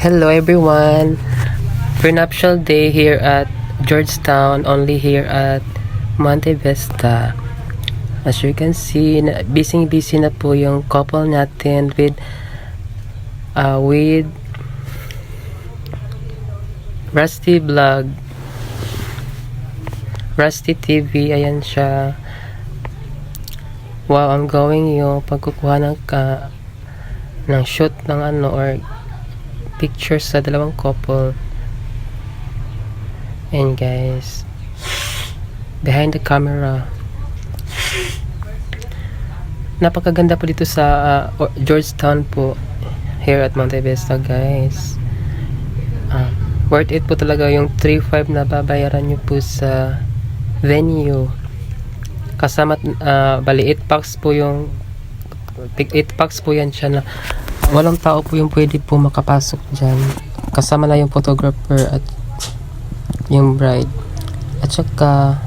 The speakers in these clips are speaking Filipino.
Hello everyone! Prenuptial day here at Georgetown, only here at Monte Vista. As you can see, busy na po yung couple natin with Rusty Vlog, Rusty TV. Ayan siya. Wow, I'm going yung pagkukuha ng shoot ng or pictures sa dalawang couple. And guys, behind the camera, napakaganda po dito sa Georgetown po, here at Monte Vista guys. Worth it po talaga yung 3,500 na babayaran nyo po sa venue. Kasama bali 8 packs po yung 8 packs po yan siya, na walang tao po yung pwede po makapasok dyan. Kasama na yung photographer at yung bride. At saka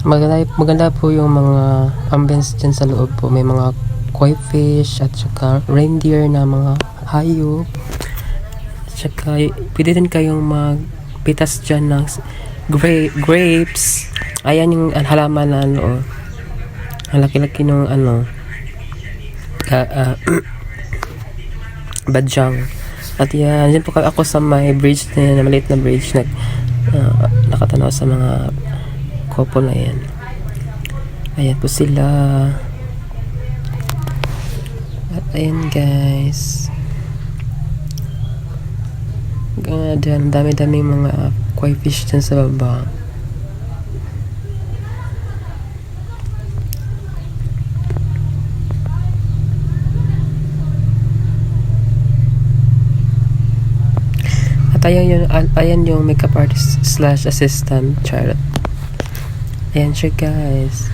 maganda po yung mga ambience dyan sa loob po. May mga koi fish at saka reindeer na mga hayop. At saka pwede din kayong magpitas dyan ng grapes. Ayan yung halaman na ang laki-laki ng badyang. At yan, dyan po ako sa may bridge na yan, maliit na bridge na nakatanaw sa mga couple na yan. Ayan po sila. At ayan guys, dyan, dami-daming mga koi fish dyan sa baba. Ayan yung makeup artist / assistant Charlotte. Ayan siya guys.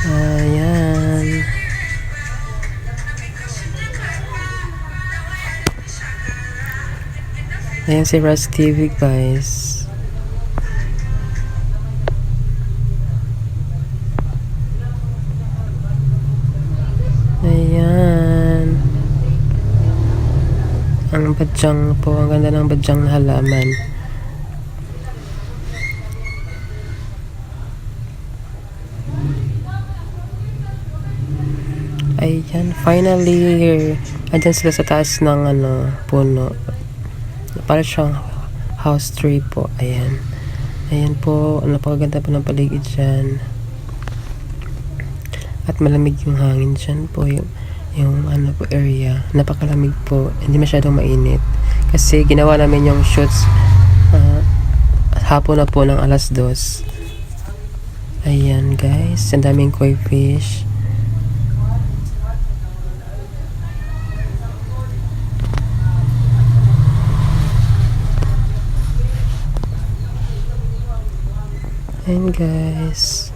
Ayan. Ayan si Raz TV guys. Ayan. Ang badyang po, ang ganda ng badyang na halaman. Ayan, finally, andyan sila sa taas ng puno. Para siyang house tree po. Ayan. Ayan po, napakaganda po ng paligid dyan. At malamig yung hangin dyan po. Yung po area, napakalamig po, hindi masyadong mainit kasi ginawa namin yung shoots hapon na po ng 2:00. Ayan guys, ang daming koi fish. Ayan guys.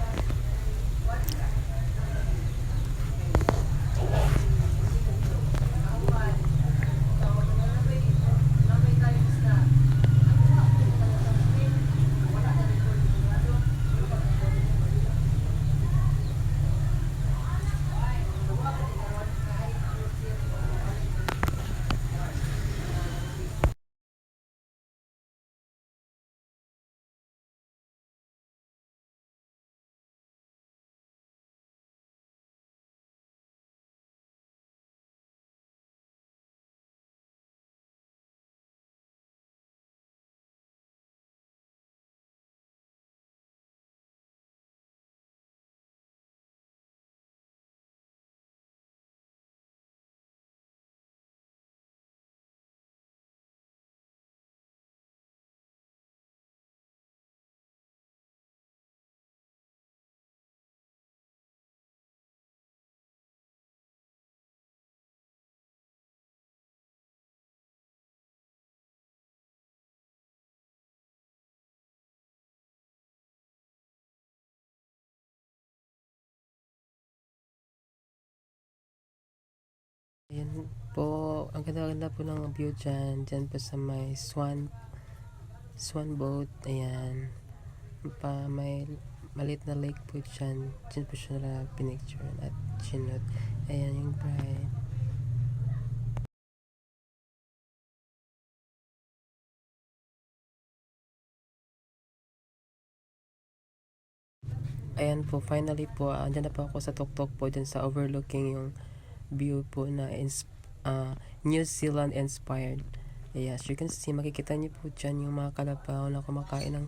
Ayan po, ang ganda-ganda po ng view dyan. Dyan po sa may swan boat. Ayan. May maliit na lake po dyan. Dyan po siya pinicture at chinot. Ayan yung bride. Ayan po, finally po, andyan na po ako sa tuktok po dyan sa overlooking yung view po na New Zealand inspired. Yeah, as you can see, makikita niyo po dyan yung mga kalabaw na kumakain ng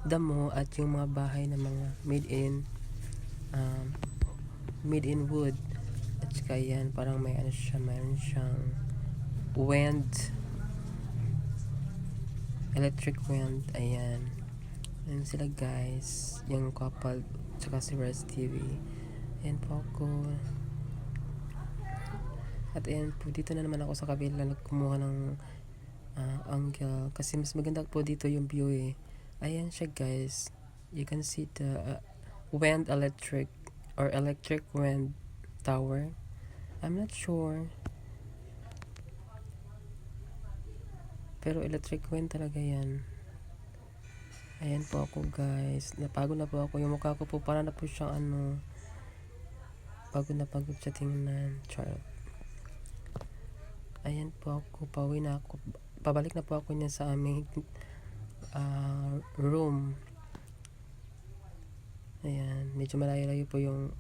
damo at yung mga bahay na mga made in wood. At saka yan, parang may ano siya, mayroon siyang wind, electric wind. Ayan. Ayan sila guys, yung couple, tsaka si Res TV. Ayan po ako. At ayan po, dito na naman ako sa kabila nagkumuha ng angle. Kasi mas maganda po dito yung view eh. Ayan siya guys. You can see the wind electric or electric wind tower. I'm not sure. Pero electric wind talaga yan. Ayan po ako guys. Napagod na po ako. Yung mukha ko po para na po siyang pagod na pagod siya tingnan. Charot. Ayan po ako. Pauwi na ako. Pabalik na po ako niya sa aming room. Ayan. Medyo malayo-layo po yung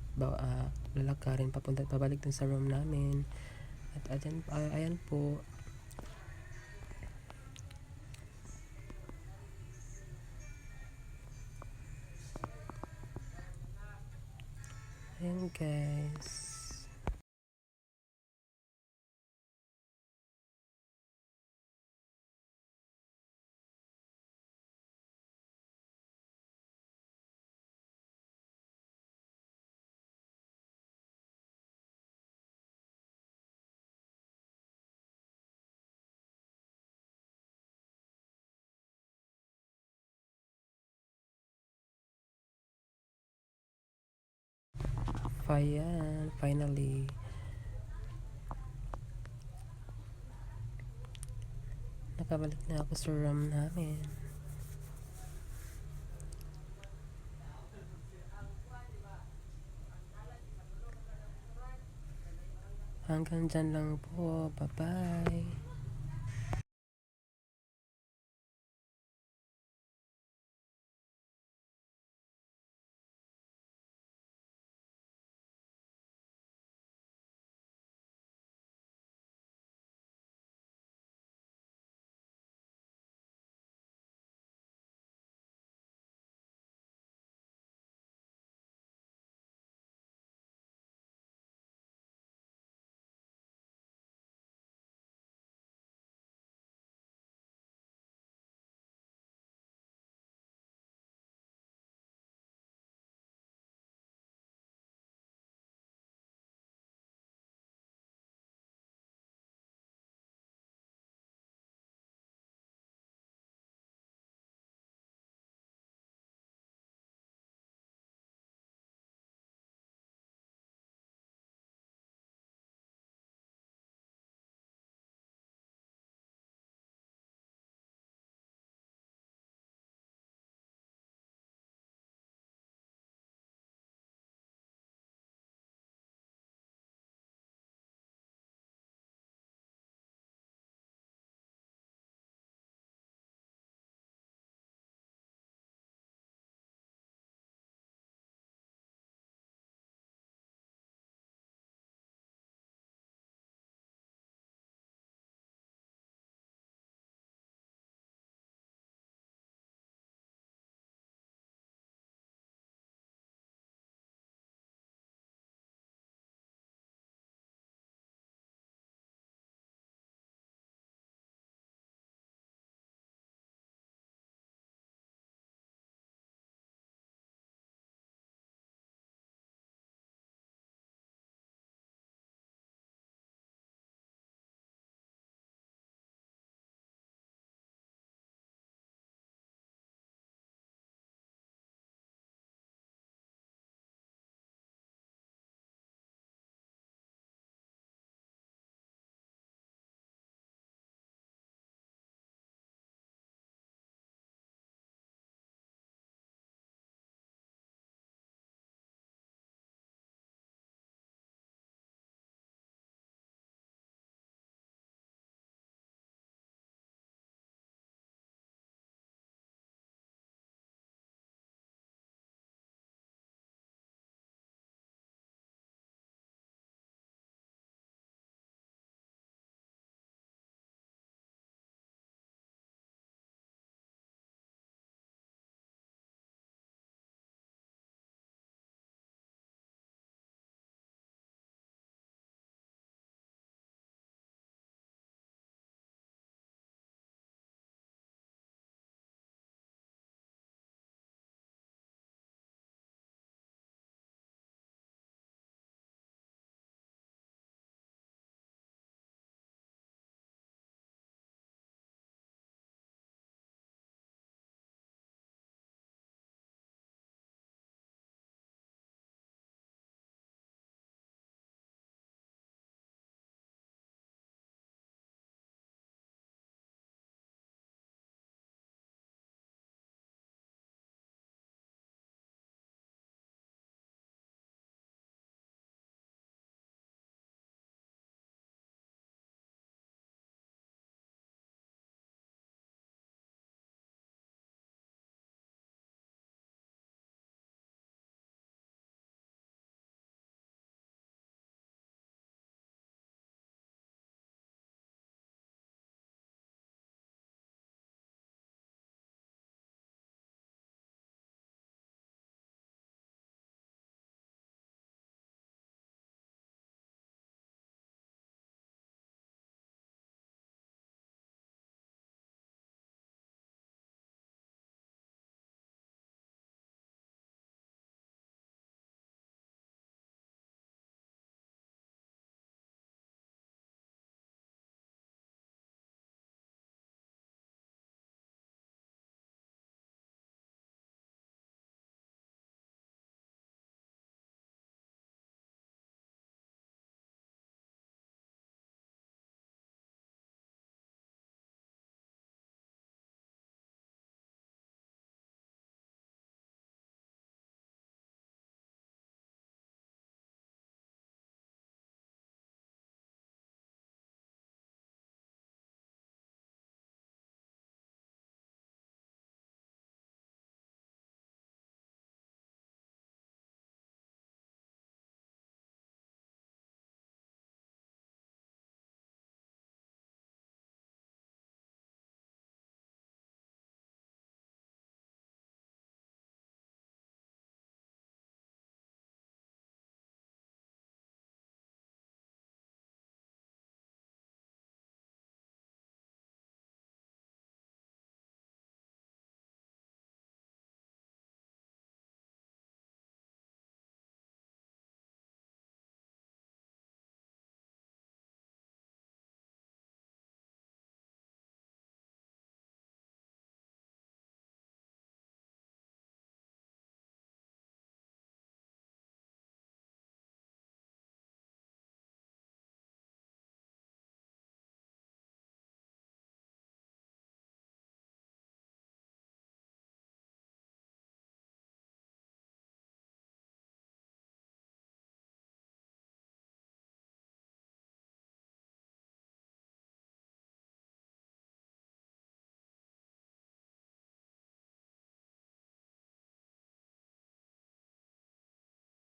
lalakarin pabalik dun sa room namin. At ayan po. Ayan guys. Ayan, finally. Nakabalik na ako sa room namin. Hanggang dyan lang po. Bye-bye.